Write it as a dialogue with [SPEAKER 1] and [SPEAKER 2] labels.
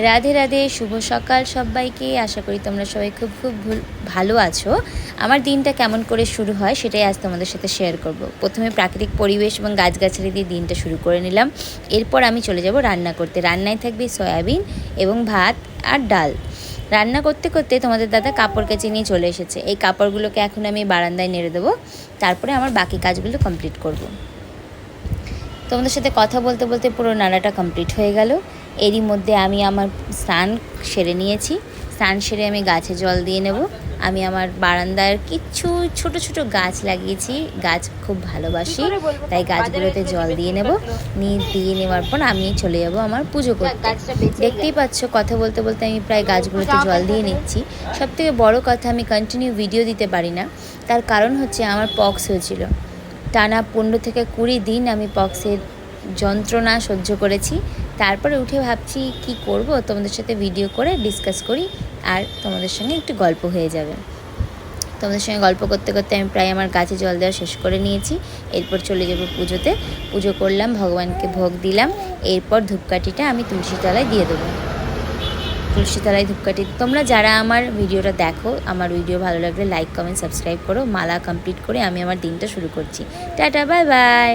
[SPEAKER 1] রাধে রাধে, শুভ সকাল সবাইকে। আশা করি তোমরা সবাই খুব খুব ভালো আছো। আমার দিনটা কেমন করে শুরু হয় সেটাই আজ তোমাদের সাথে শেয়ার করব। প্রথমে প্রাকৃতিক পরিবেশ এবং গাছগাছালি দিয়ে দিনটা শুরু করে নিলাম। এরপর আমি চলে যাব রান্না করতে। রান্নায় থাকবে সয়াবিন এবং ভাত আর ডাল। রান্না করতে করতে তোমাদের দাদা কাপড় কেচে নিয়ে চলে এসেছে। এই কাপড়গুলোকে এখন আমি বারান্দায় নেড়ে দেবো, তারপরে আমার বাকি কাজগুলো কমপ্লিট করব। তোমাদের সাথে কথা বলতে বলতে পুরো নাড়াটা কমপ্লিট হয়ে গেল। এরই মধ্যে আমি আমার স্নান সেরে নিয়েছি। স্নান সেরে আমি গাছে জল দিয়ে নেব। আমি আমার বারান্দার কিছু ছোট ছোট গাছ লাগিয়েছি, গাছ খুব ভালোবাসি, তাই গাছগুলোতে জল দিয়ে নেব। দিয়ে নেওয়ার পর আমি চলে যাব আমার পুজো করতে। দেখতেই পাচ্ছ কথা বলতে বলতে আমি প্রায় গাছগুলোতে জল দিয়ে নিচ্ছি। সবথেকে বড় কথা, আমি কন্টিনিউ ভিডিও দিতে পারি না, তার কারণ হচ্ছে আমার পক্স হয়েছিল। টানা 15 থেকে 20 দিন আমি পক্সের যন্ত্রণা সহ্য করেছি। তারপরে উঠে ভাবছি কি করব, তোমাদের সাথে ভিডিও করে ডিসকাস করি আর তোমাদের সঙ্গে একটু গল্প হয়ে যাবে। তোমাদের সঙ্গে গল্প করতে করতে আমি প্রায় আমার গাছে জল দেওয়া শেষ করে নিয়েছি। এরপর চলে যাব পুজোতে। পুজো করলাম, ভগবানকে ভোগ দিলাম। এরপর ধূপকাঠিটা আমি তুলসী তলায় দিয়ে দেবো। তুলসী তলায় ধূপকাঠি। তোমরা যারা আমার ভিডিওটা দেখো, আমার ভিডিও ভালো লাগলে লাইক কমেন্ট সাবস্ক্রাইব করো। মালা কমপ্লিট করে আমি আমার দিনটা শুরু করছি। Tata, bye bye.